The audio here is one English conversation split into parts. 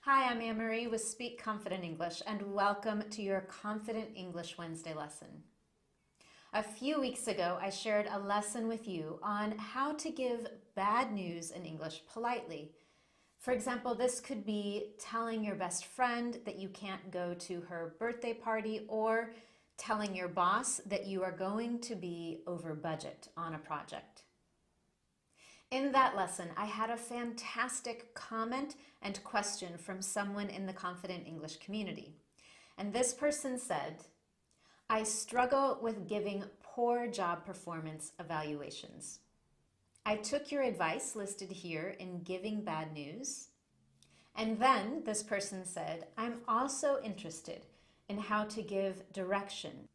Hi, I'm Annemarie with Speak Confident English, and welcome to your Confident English Wednesday lesson. A few weeks ago, I shared a lesson with you on how to give bad news in English politely. For example, this could be telling your best friend that you can't go to her birthday party, or telling your boss that you are going to be over budget on a project. In that lesson, I had a fantastic comment and question from someone in the Confident English community. And this person said, I struggle with giving poor job performance evaluations. I took your advice listed here in giving bad news. And then this person said, I'm also interested in how to give direction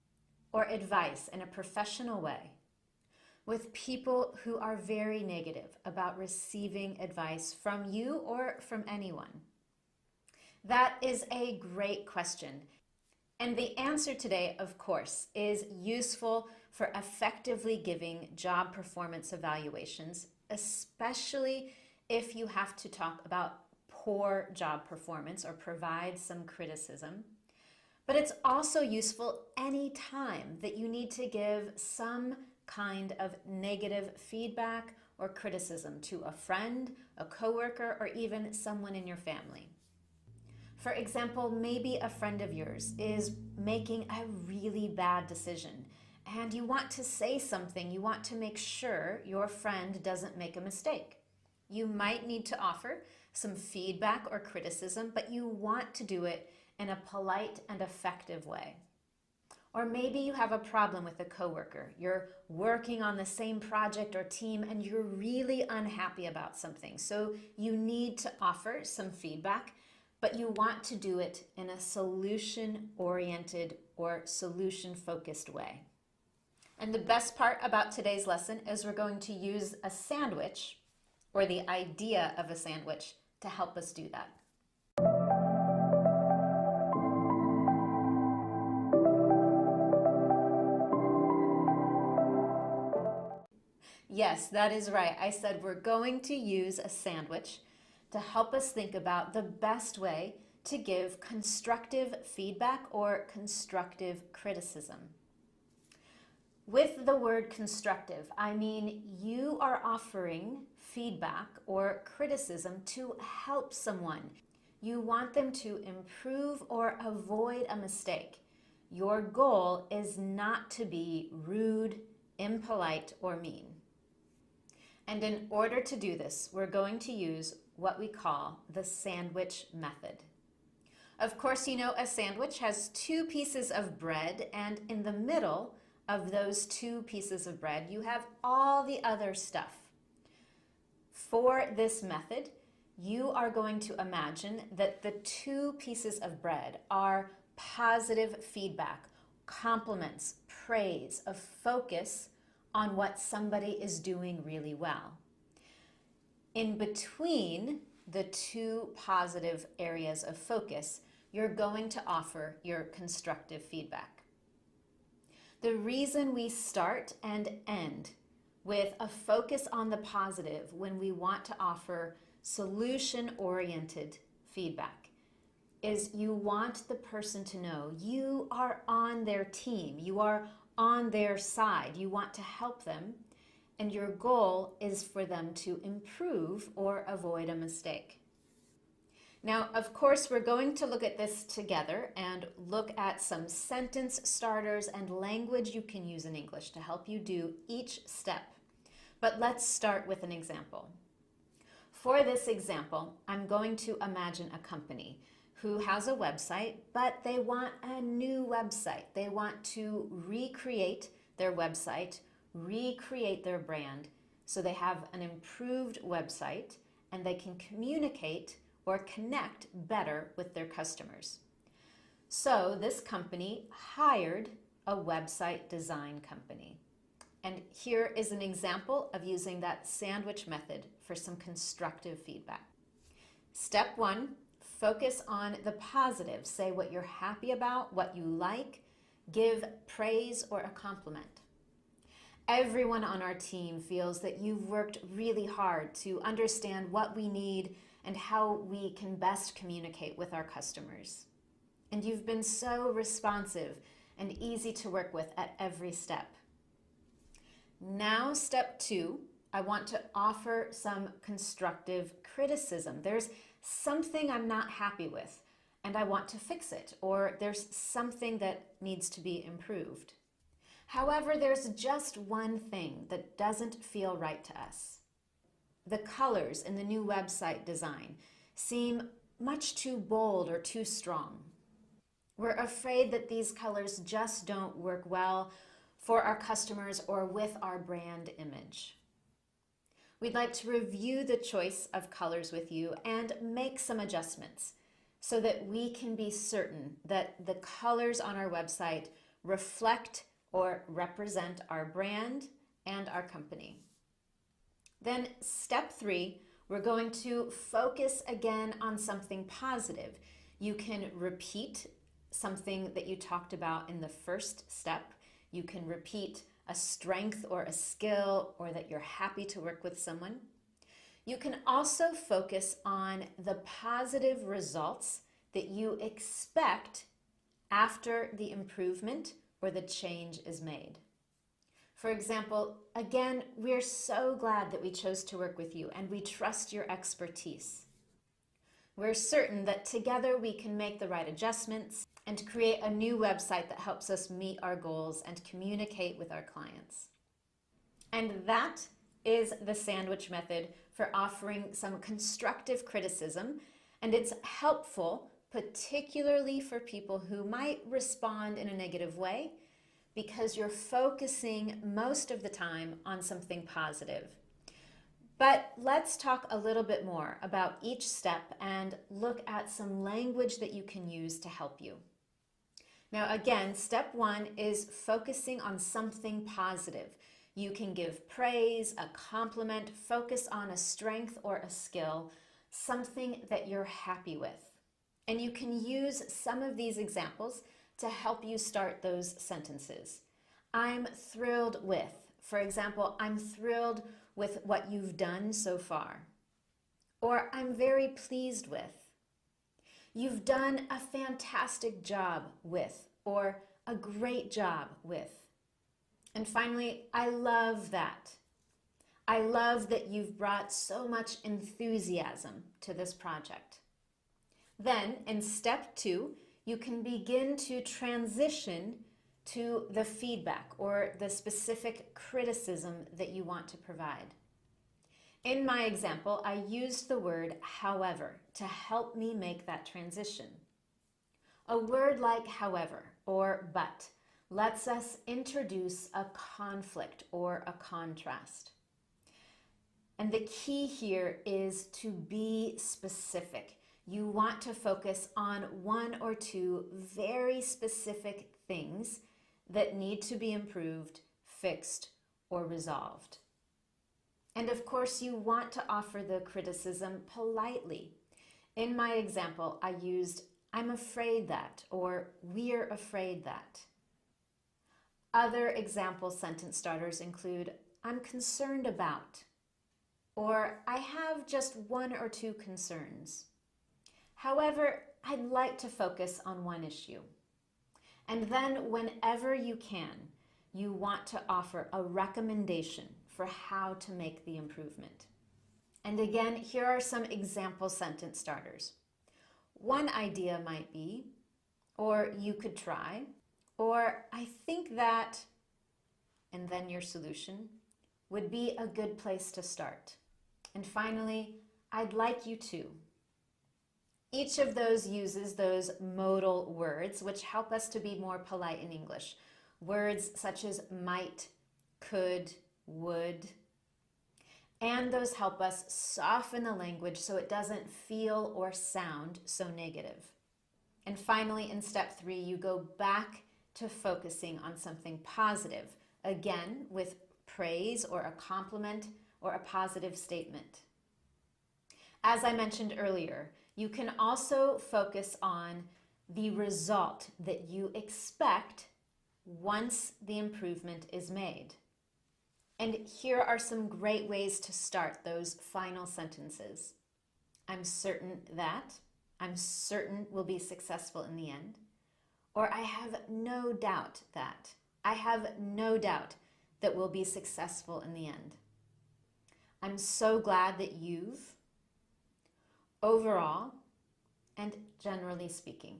or advice in a professional way with people who are very negative about receiving advice from you or from anyone. That is a great question. And the answer today, of course, is useful for effectively giving job performance evaluations, especially if you have to talk about poor job performance or provide some criticism. But it's also useful anytime that you need to give some kind of negative feedback or criticism to a friend, a coworker, or even someone in your family. For example, maybe a friend of yours is making a really bad decision and you want to say something, you want to make sure your friend doesn't make a mistake. You might need to offer some feedback or criticism, but you want to do it in a polite and effective way. Or maybe you have a problem with a coworker. You're working on the same project or team and you're really unhappy about something. So you need to offer some feedback, but you want to do it in a solution-oriented or solution-focused way. And the best part about today's lesson is we're going to use a sandwich, or the idea of a sandwich, to help us do that. Yes, that is right. I said we're going to use a sandwich to help us think about the best way to give constructive feedback or constructive criticism. With the word constructive, I mean you are offering feedback or criticism to help someone. You want them to improve or avoid a mistake. Your goal is not to be rude, impolite, or mean. And in order to do this, we're going to use what we call the sandwich method. Of course, you know a sandwich has two pieces of bread, and in the middle of those two pieces of bread, you have all the other stuff. For this method, you are going to imagine that the two pieces of bread are positive feedback, compliments, praise, a focus on what somebody is doing really well. In between the two positive areas of focus, you're going to offer your constructive feedback. The reason we start and end with a focus on the positive when we want to offer solution-oriented feedback is you want the person to know you are on their team, you are on their side, you want to help them, and your goal is for them to improve or avoid a mistake. Now, of course, we're going to look at this together and look at some sentence starters and language you can use in English to help you do each step. But let's start with an example. For this example, I'm going to imagine a company who has a website, but they want a new website. They want to recreate their website, recreate their brand, so they have an improved website and they can communicate or connect better with their customers. So this company hired a website design company. And here is an example of using that sandwich method for some constructive feedback. Step 1, focus on the positive. Say what you're happy about, what you like. Give praise or a compliment. Everyone on our team feels that you've worked really hard to understand what we need and how we can best communicate with our customers. And you've been so responsive and easy to work with at every step. Now, step 2, I want to offer some constructive criticism. There's something I'm not happy with, and I want to fix it, or there's something that needs to be improved. However, there's just one thing that doesn't feel right to us. The colors in the new website design seem much too bold or too strong. We're afraid that these colors just don't work well for our customers or with our brand image. We'd like to review the choice of colors with you and make some adjustments so that we can be certain that the colors on our website reflect or represent our brand and our company. Then step 3, we're going to focus again on something positive. You can repeat something that you talked about in the first step. You can repeat a strength or a skill, or that you're happy to work with someone. You can also focus on the positive results that you expect after the improvement or the change is made. For example, again, we're so glad that we chose to work with you and we trust your expertise. We're certain that together we can make the right adjustments and create a new website that helps us meet our goals and communicate with our clients. And that is the sandwich method for offering some constructive criticism, and it's helpful particularly for people who might respond in a negative way because you're focusing most of the time on something positive. But let's talk a little bit more about each step and look at some language that you can use to help you. Now again, step 1 is focusing on something positive. You can give praise, a compliment, focus on a strength or a skill, something that you're happy with. And you can use some of these examples to help you start those sentences. I'm thrilled with, for example, I'm thrilled with what you've done so far. Or I'm very pleased with. You've done a fantastic job with, or a great job with. And finally, I love that. I love that you've brought so much enthusiasm to this project. Then in step 2, you can begin to transition to the feedback or the specific criticism that you want to provide. In my example, I used the word however to help me make that transition. A word like however or but lets us introduce a conflict or a contrast. And the key here is to be specific. You want to focus on 1 or 2 very specific things that need to be improved, fixed, or resolved. And of course, you want to offer the criticism politely. In my example, I used, I'm afraid that, or we're afraid that. Other example sentence starters include, I'm concerned about, or I have just 1 or 2 concerns. However, I'd like to focus on one issue. And then whenever you can, you want to offer a recommendation for how to make the improvement. And again, here are some example sentence starters. One idea might be, or you could try, or I think that, and then your solution, would be a good place to start. And finally, I'd like you to. Each of those uses those modal words, which help us to be more polite in English. Words such as might, could, would. And those help us soften the language so it doesn't feel or sound so negative. And finally, in step 3, you go back to focusing on something positive, again with praise or a compliment or a positive statement. As I mentioned earlier, you can also focus on the result that you expect once the improvement is made. And here are some great ways to start those final sentences. I'm certain that, I'm certain we'll be successful in the end. Or I have no doubt that, I have no doubt that we'll be successful in the end. I'm so glad that you've, overall, and generally speaking.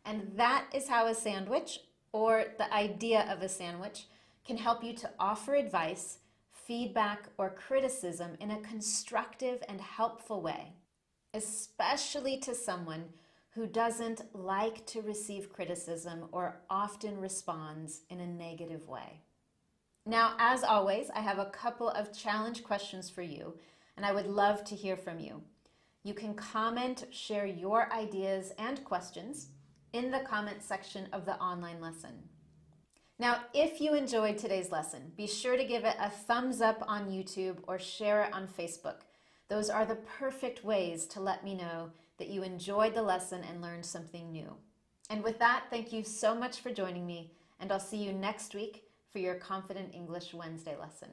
And that is how a sandwich, or the idea of a sandwich, can help you to offer advice, feedback, or criticism in a constructive and helpful way, especially to someone who doesn't like to receive criticism or often responds in a negative way. Now, as always, I have a couple of challenge questions for you, and I would love to hear from you. You can comment, share your ideas and questions in the comment section of the online lesson. Now, if you enjoyed today's lesson, be sure to give it a thumbs up on YouTube or share it on Facebook. Those are the perfect ways to let me know that you enjoyed the lesson and learned something new. And with that, thank you so much for joining me, and I'll see you next week for your Confident English Wednesday lesson.